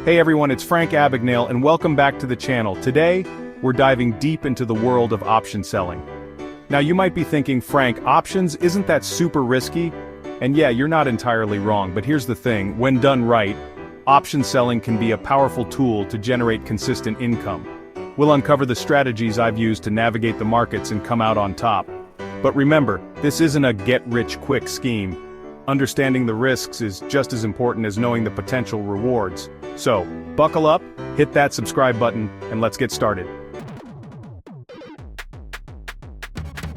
Hey everyone, it's Frank Abagnale and welcome back to the channel. Today, we're diving deep into the world of option selling. Now you might be thinking, Frank, options, isn't that super risky? And yeah, you're not entirely wrong, but here's the thing, when done right, option selling can be a powerful tool to generate consistent income. We'll uncover the strategies I've used to navigate the markets and come out on top. But remember, this isn't a get-rich-quick scheme. Understanding the risks is just as important as knowing the potential rewards. So, buckle up, hit that subscribe button, and let's get started.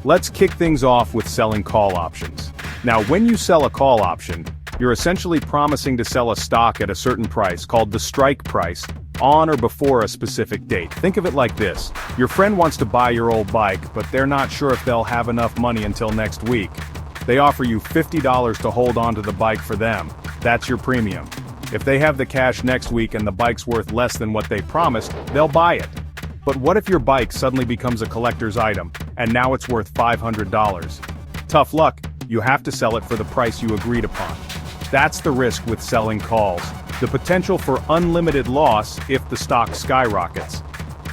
Let's kick things off with selling call options. Now, when you sell a call option, you're essentially promising to sell a stock at a certain price called the strike price, on or before a specific date. Think of it like this. Your friend wants to buy your old bike, but they're not sure if they'll have enough money until next week. They offer you $50 to hold on to the bike for them. That's your premium. If they have the cash next week and the bike's worth less than what they promised, they'll buy it. But what if your bike suddenly becomes a collector's item, and now it's worth $500? Tough luck, you have to sell it for the price you agreed upon. That's the risk with selling calls. The potential for unlimited loss if the stock skyrockets.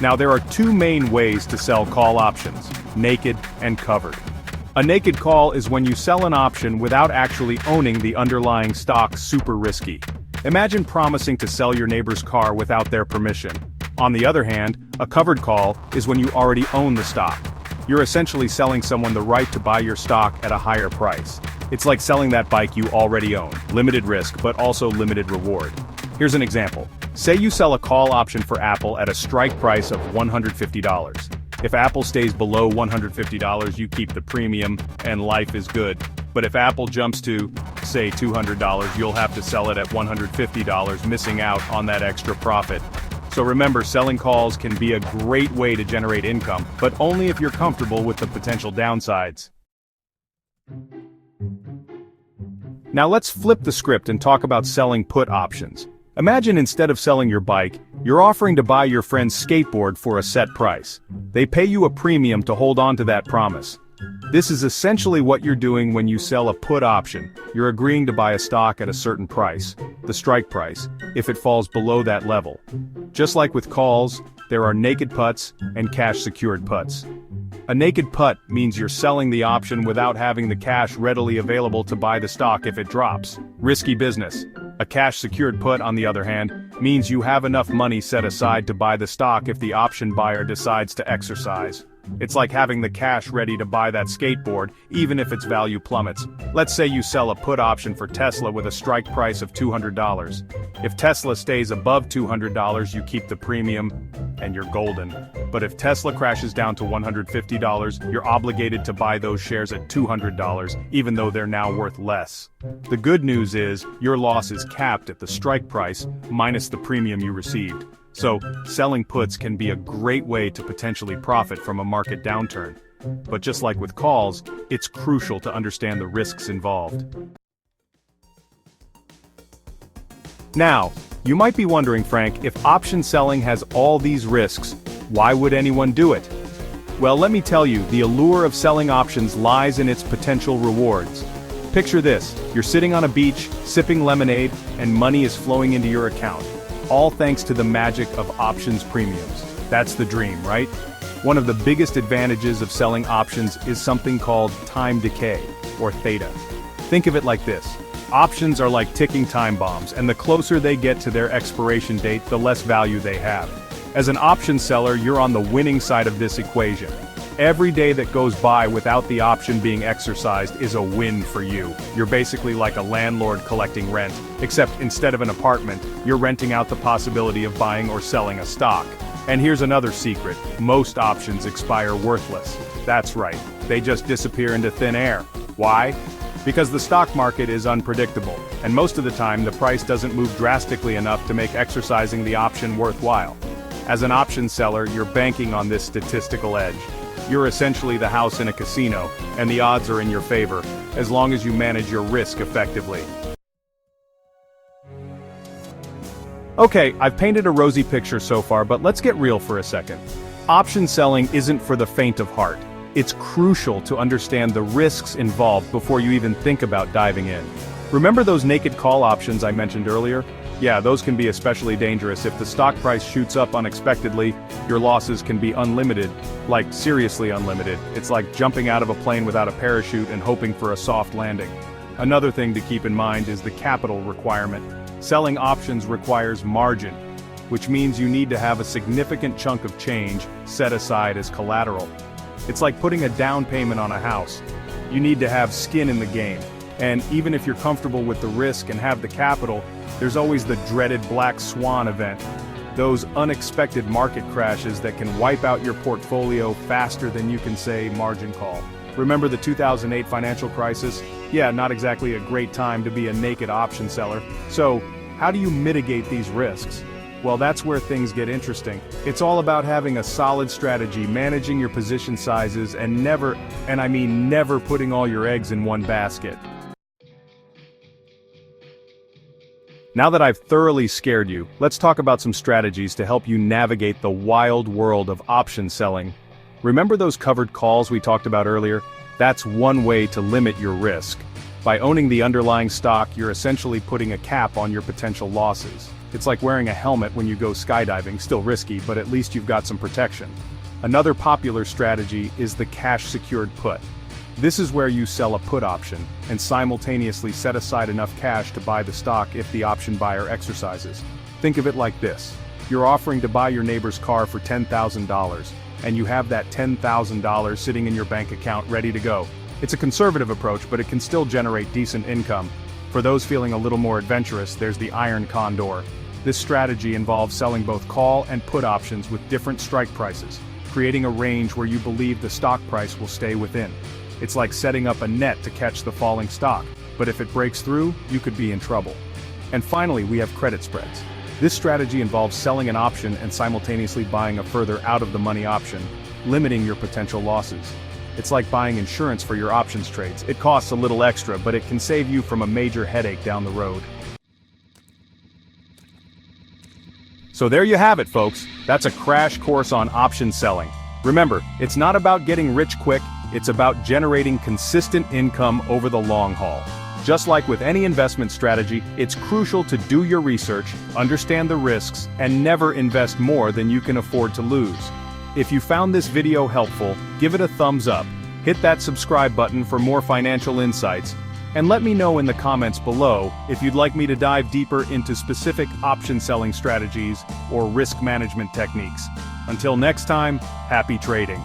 Now there are two main ways to sell call options, naked and covered. A naked call is when you sell an option without actually owning the underlying stock. Super risky. Imagine promising to sell your neighbor's car without their permission. On the other hand, a covered call is when you already own the stock. You're essentially selling someone the right to buy your stock at a higher price. It's like selling that bike you already own. Limited risk, but also limited reward. Here's an example. Say you sell a call option for Apple at a strike price of $150. If Apple stays below $150, you keep the premium, and life is good. But if Apple jumps to, say, $200, you'll have to sell it at $150, missing out on that extra profit. So remember, selling calls can be a great way to generate income, but only if you're comfortable with the potential downsides. Now let's flip the script and talk about selling put options. Imagine instead of selling your bike, you're offering to buy your friend's skateboard for a set price. They pay you a premium to hold on to that promise. This is essentially what you're doing when you sell a put option. You're agreeing to buy a stock at a certain price, the strike price, if it falls below that level. Just like with calls, there are naked puts and cash-secured puts. A naked put means you're selling the option without having the cash readily available to buy the stock if it drops. Risky business. A cash-secured put, on the other hand, means you have enough money set aside to buy the stock if the option buyer decides to exercise. It's like having the cash ready to buy that skateboard, even if its value plummets. Let's say you sell a put option for Tesla with a strike price of $200. If Tesla stays above $200, you keep the premium, and you're golden. But if Tesla crashes down to $150, you're obligated to buy those shares at $200, even though they're now worth less. The good news is, your loss is capped at the strike price, minus the premium you received. So, selling puts can be a great way to potentially profit from a market downturn. But just like with calls, it's crucial to understand the risks involved. Now, you might be wondering, Frank, if option selling has all these risks, why would anyone do it? Well, let me tell you, the allure of selling options lies in its potential rewards. Picture this, you're sitting on a beach, sipping lemonade, and money is flowing into your account. All thanks to the magic of options premiums. That's the dream, right? One of the biggest advantages of selling options is something called time decay, or theta. Think of it like this. Options are like ticking time bombs, and the closer they get to their expiration date, the less value they have. As an option seller, you're on the winning side of this equation. Every day that goes by without the option being exercised is a win for you. You're basically like a landlord collecting rent, except instead of an apartment, you're renting out the possibility of buying or selling a stock. And here's another secret, most options expire worthless. That's right, they just disappear into thin air. Why? Because the stock market is unpredictable, and most of the time the price doesn't move drastically enough to make exercising the option worthwhile. As an option seller, you're banking on this statistical edge. You're essentially the house in a casino, and the odds are in your favor, as long as you manage your risk effectively. Okay, I've painted a rosy picture so far, but let's get real for a second. Option selling isn't for the faint of heart. It's crucial to understand the risks involved before you even think about diving in. Remember those naked call options I mentioned earlier? Yeah, those can be especially dangerous. If the stock price shoots up unexpectedly, your losses can be unlimited, like seriously unlimited. It's like jumping out of a plane without a parachute and hoping for a soft landing. Another thing to keep in mind is the capital requirement. Selling options requires margin, which means you need to have a significant chunk of change set aside as collateral. It's like putting a down payment on a house. You need to have skin in the game. And even if you're comfortable with the risk and have the capital, there's always the dreaded black swan event. Those unexpected market crashes that can wipe out your portfolio faster than you can say margin call. Remember the 2008 financial crisis? Yeah, not exactly a great time to be a naked option seller. So, how do you mitigate these risks? Well, that's where things get interesting. It's all about having a solid strategy, managing your position sizes, and never, and I mean never putting all your eggs in one basket. Now that I've thoroughly scared you, let's talk about some strategies to help you navigate the wild world of option selling. Remember those covered calls we talked about earlier? That's one way to limit your risk. By owning the underlying stock, you're essentially putting a cap on your potential losses. It's like wearing a helmet when you go skydiving, still risky, but at least you've got some protection. Another popular strategy is the cash-secured put. This is where you sell a put option, and simultaneously set aside enough cash to buy the stock if the option buyer exercises. Think of it like this. You're offering to buy your neighbor's car for $10,000, and you have that $10,000 sitting in your bank account ready to go. It's a conservative approach, but it can still generate decent income. For those feeling a little more adventurous, there's the iron condor. This strategy involves selling both call and put options with different strike prices, creating a range where you believe the stock price will stay within. It's like setting up a net to catch the falling stock, but if it breaks through, you could be in trouble. And finally, we have credit spreads. This strategy involves selling an option and simultaneously buying a further out-of-the-money option, limiting your potential losses. It's like buying insurance for your options trades. It costs a little extra, but it can save you from a major headache down the road. So there you have it, folks. That's a crash course on option selling. Remember, it's not about getting rich quick, it's about generating consistent income over the long haul. Just like with any investment strategy, it's crucial to do your research, understand the risks, and never invest more than you can afford to lose. If you found this video helpful, give it a thumbs up, hit that subscribe button for more financial insights, and let me know in the comments below if you'd like me to dive deeper into specific option selling strategies or risk management techniques. Until next time, happy trading.